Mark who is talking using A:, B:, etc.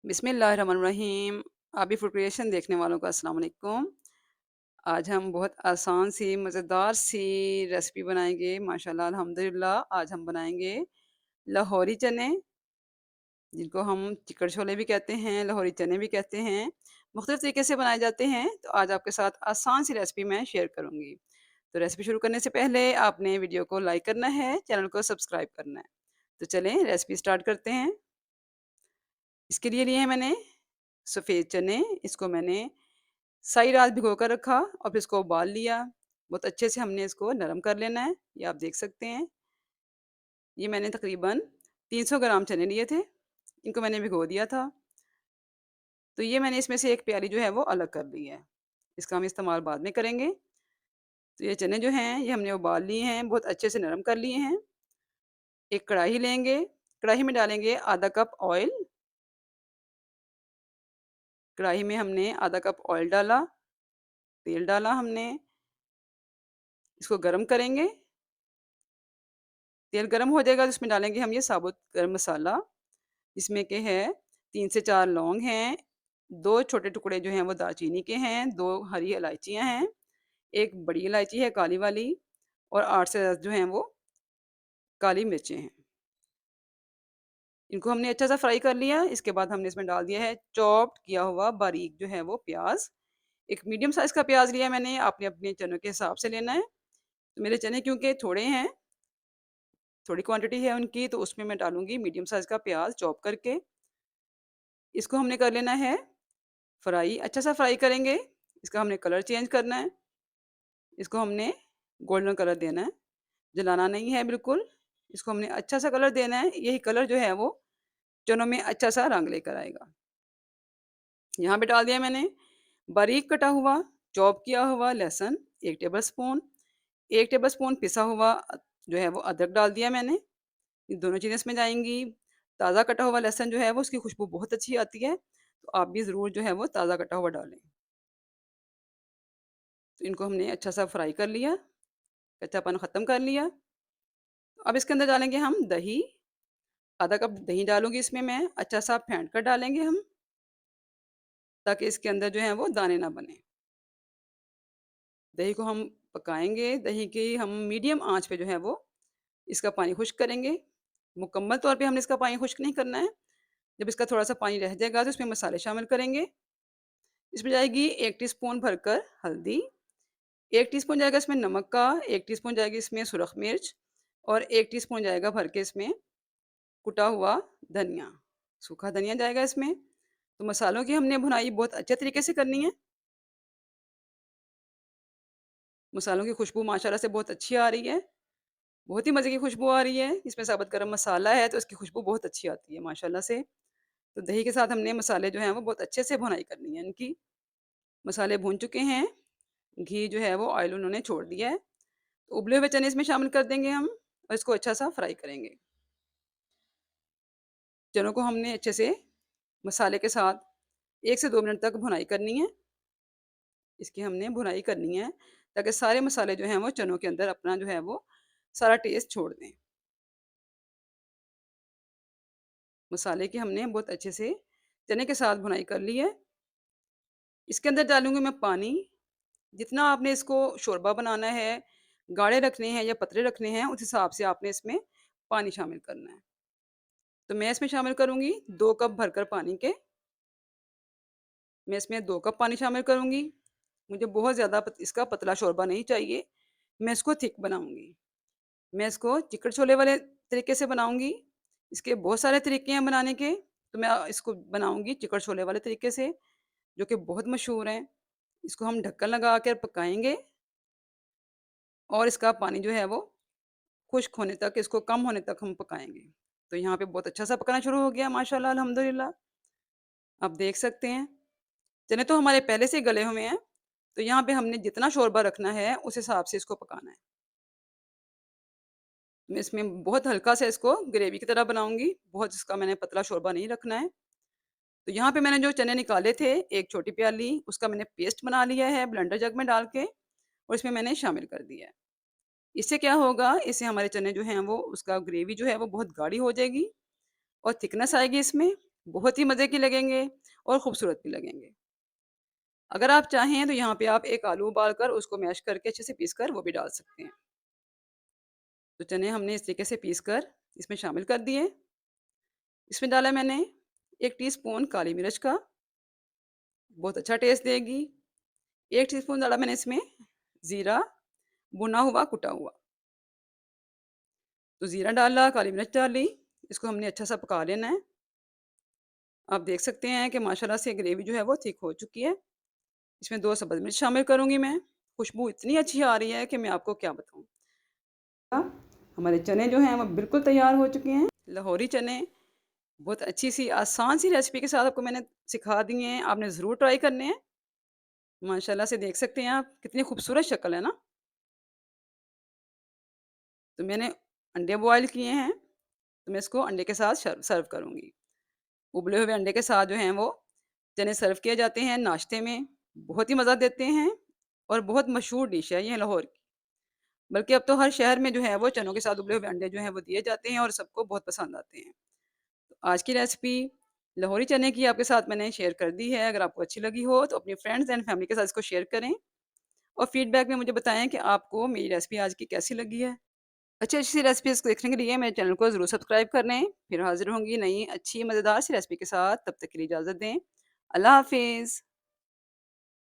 A: बिस्मिल्लाहिर्रहमानिर्रहीम। आबी food creation देखने वालों को अस्सलाम वालेकुम। आज हम बहुत आसान सी मज़ेदार सी रेसिपी बनाएंगे माशाल्लाह अल्हम्दुलिल्लाह। आज हम बनाएंगे लाहौरी चने, जिनको हम चिकन छोले भी कहते हैं, लाहौरी चने भी कहते हैं। मुख्तलिफ तरीके से बनाए जाते हैं। तो आज आपके साथ आसान सी रेसिपी मैं शेयर करूंगी। तो रेसिपी शुरू करने से पहले आपने वीडियो को लाइक करना है, चैनल को सब्सक्राइब करना है। तो चलें रेसिपी स्टार्ट करते हैं। इसके लिए लिए हैं मैंने सफ़ेद चने। इसको मैंने सारी रात भिगो कर रखा और फिर इसको उबाल लिया। बहुत अच्छे से हमने इसको नरम कर लेना है। ये आप देख सकते हैं। ये मैंने तकरीबन 300 ग्राम चने लिए थे। इनको मैंने भिगो दिया था। तो ये मैंने इसमें से एक प्याली जो है वो अलग कर ली है। इसका हम इस्तेमाल बाद में करेंगे। तो ये चने जो हैं ये हमने उबाल लिए हैं, बहुत अच्छे से नरम कर लिए हैं। एक कढ़ाई लेंगे, कढ़ाई में डालेंगे आधा कप ऑयल। कढ़ाई में हमने आधा कप ऑयल डाला, तेल डाला हमने, इसको गरम करेंगे। तेल गरम हो जाएगा तो इसमें डालेंगे हम ये साबुत गरम मसाला, जिसमें के है 3 से 4 लौंग हैं, 2 छोटे टुकड़े जो हैं वो दालचीनी के हैं, 2 हरी इलायचियाँ हैं, 1 बड़ी इलायची है काली वाली और 8 से 10 जो हैं वो काली मिर्चें हैं। इनको हमने अच्छा सा फ्राई कर लिया। इसके बाद हमने इसमें डाल दिया है चॉप्ड किया हुआ बारीक जो है वो प्याज़। एक मीडियम साइज़ का प्याज़ लिया मैंने, आपने अपने चनों के हिसाब से लेना है। तो मेरे चने क्योंकि थोड़े हैं, थोड़ी क्वांटिटी है उनकी, तो उसमें मैं डालूँगी मीडियम साइज़ का प्याज़ चॉप करके। इसको हमने कर लेना है फ्राई, अच्छा सा फ्राई करेंगे। इसका हमने कलर चेंज करना है। इसको हमने गोल्डन कलर देना है, जलाना नहीं है बिल्कुल। इसको हमने अच्छा सा कलर देना है। यही कलर जो है वो चनों में अच्छा सा रंग लेकर आएगा। यहाँ पे डाल दिया मैंने बारीक कटा हुआ, चॉप किया हुआ लहसुन 1 टेबलस्पून, 1 टेबलस्पून पिसा हुआ जो है वो अदरक डाल दिया मैंने। ये दोनों चीज़ें इसमें जाएँगी। ताज़ा कटा हुआ लहसुन जो है वो उसकी खुशबू बहुत अच्छी आती है, तो आप भी ज़रूर जो है वो ताज़ा कटा हुआ डालें। तो इनको हमने अच्छा सा फ्राई कर लिया, कच्चापन ख़त्म कर लिया। अब इसके अंदर डालेंगे हम दही, आधा कप दही डालूँगी इसमें मैं, अच्छा सा फेंट कर डालेंगे हम, ताकि इसके अंदर जो है वो दाने ना बने। दही को हम पकाएँगे, दही की हम मीडियम आँच पे जो है वो इसका पानी खुश्क करेंगे। मुकम्मल तौर पे हमने इसका पानी खुश्क नहीं करना है। जब इसका थोड़ा-सा पानी रह जाएगा तो इसमें मसाले शामिल करेंगे। इसमें जाएगी 1 टीस्पून भरकर हल्दी, 1 टीस्पून जाएगा इसमें नमक का, 1 टीस्पून जाएगी इसमें सुरख मिर्च और 1 टीस्पून जाएगा भर के इसमें कुटा हुआ धनिया, सूखा धनिया जाएगा इसमें। तो मसालों की हमने भुनाई बहुत अच्छे तरीके से करनी है। मसालों की खुशबू माशाल्लाह से बहुत अच्छी आ रही है, बहुत ही मज़े की खुशबू आ रही है। इसमें साबुत गरम मसाला है तो इसकी खुशबू बहुत अच्छी आती है माशाल्लाह से। तो दही के साथ हमने मसाले जो हैं वो बहुत अच्छे से भुनाई करनी है इनकी। मसाले भून चुके हैं, घी जो है वो ऑयल उन्होंने छोड़ दिया है। तो उबले हुए चने इसमें शामिल कर देंगे हम और इसको अच्छा सा फ्राई करेंगे। चनों को हमने अच्छे से मसाले के साथ 1 से 2 मिनट तक भुनाई करनी है। इसकी हमने भुनाई करनी है ताकि सारे मसाले जो हैं वो चनों के अंदर अपना जो है वो सारा टेस्ट छोड़ दें। मसाले की हमने बहुत अच्छे से चने के साथ भुनाई कर ली है। इसके अंदर डालूँगी मैं पानी। जितना आपने इसको शोरबा बनाना है, गाढ़े रखने हैं या पतले रखने हैं, उस हिसाब से आपने इसमें पानी शामिल करना है। तो मैं इसमें शामिल करूँगी 2 कप भरकर पानी के। मैं इसमें 2 कप पानी शामिल करूँगी। मुझे बहुत ज़्यादा इसका पतला शोरबा नहीं चाहिए, मैं इसको थिक बनाऊँगी। मैं इसको चिकन छोले वाले तरीके से बनाऊँगी। इसके बहुत सारे तरीके हैं बनाने के, तो मैं इसको बनाऊँगी चिकन छोले वाले तरीके से, जो कि बहुत मशहूर हैं। इसको हम ढक्कन लगा कर पकाएँगे और इसका पानी जो है वो खुश्क होने तक, इसको कम होने तक हम पकाएँगे। तो यहाँ पे बहुत अच्छा सा पकना शुरू हो गया माशाल्लाह अल्हम्दुलिल्लाह। आप देख सकते हैं, चने तो हमारे पहले से ही गले हुए हैं, तो यहाँ पे हमने जितना शोरबा रखना है, उस हिसाब से इसको पकाना है। मैं इसमें बहुत हल्का सा इसको ग्रेवी की तरह बनाऊँगी, बहुत इसका मैंने पतला शोरबा नहीं रखना है। तो यहाँ पे मैंने जो चने निकाले थे, 1 छोटी प्याली, उसका मैंने पेस्ट बना लिया है ब्लेंडर जग में डाल के और इसमें मैंने शामिल कर दिया है। इससे क्या होगा, इससे हमारे चने जो हैं वो उसका ग्रेवी जो है वो बहुत गाढ़ी हो जाएगी और थिकनेस आएगी इसमें। बहुत ही मज़े के लगेंगे और खूबसूरत भी लगेंगे। अगर आप चाहें तो यहाँ पे आप एक आलू उबाल कर उसको मैश करके अच्छे से पीस कर वो भी डाल सकते हैं। तो चने हमने इस तरीके से पीस कर इसमें शामिल कर दिए। इसमें डाला मैंने 1 टीस्पून काली मिर्च का, बहुत अच्छा टेस्ट देगी। 1 टीस्पून डाला मैंने इसमें ज़ीरा, भुना हुआ, कुटा हुआ। तो ज़ीरा डाला, काली मिर्च डाली, इसको हमने अच्छा-सा पका लेना है। आप देख सकते हैं कि माशाल्लाह से ग्रेवी जो है वो थिक हो चुकी है। इसमें 2 सब्ज़ मिर्च शामिल करूँगी मैं। खुशबू इतनी अच्छी आ रही है कि मैं आपको क्या बताऊँ। हमारे चने जो हैं वो बिल्कुल तैयार हो चुके हैं। लाहौरी चने बहुत अच्छी-सी आसान-सी रेसिपी के साथ आपको मैंने सिखा दिए हैं। आपने ज़रूर ट्राई करने हैं। माशाल्लाह से देख सकते हैं आप कितनी खूबसूरत शक्ल है ना। तो मैंने अंडे बॉयल किए हैं, तो मैं इसको अंडे के साथ सर्व करूँगी। उबले हुए अंडे के साथ जो हैं वो चने सर्व किए जाते हैं नाश्ते में, बहुत ही मज़ा देते हैं और बहुत मशहूर डिश है ये लाहौर की। बल्कि अब तो हर शहर में जो है वो चनों के साथ उबले हुए अंडे जो हैं वो दिए जाते हैं और सबको बहुत पसंद आते हैं। तो आज की रेसिपी लाहौरी चने की आपके साथ मैंने शेयर कर दी है। अगर आपको अच्छी लगी हो तो अपनी फ्रेंड्स एंड फैमिली के साथ इसको शेयर करें और फीडबैक में मुझे बताएँ कि आपको मेरी रेसिपी आज की कैसी लगी है। अच्छी-अच्छी रेसिपीज़ को देखने के लिए मेरे चैनल को ज़रूर सब्सक्राइब कर लें। फिर हाज़िर होंगी नई अच्छी मज़ेदार सी रेसिपी के साथ, तब तक के लिए इजाज़त दें। अल्लाह हाफ़िज़।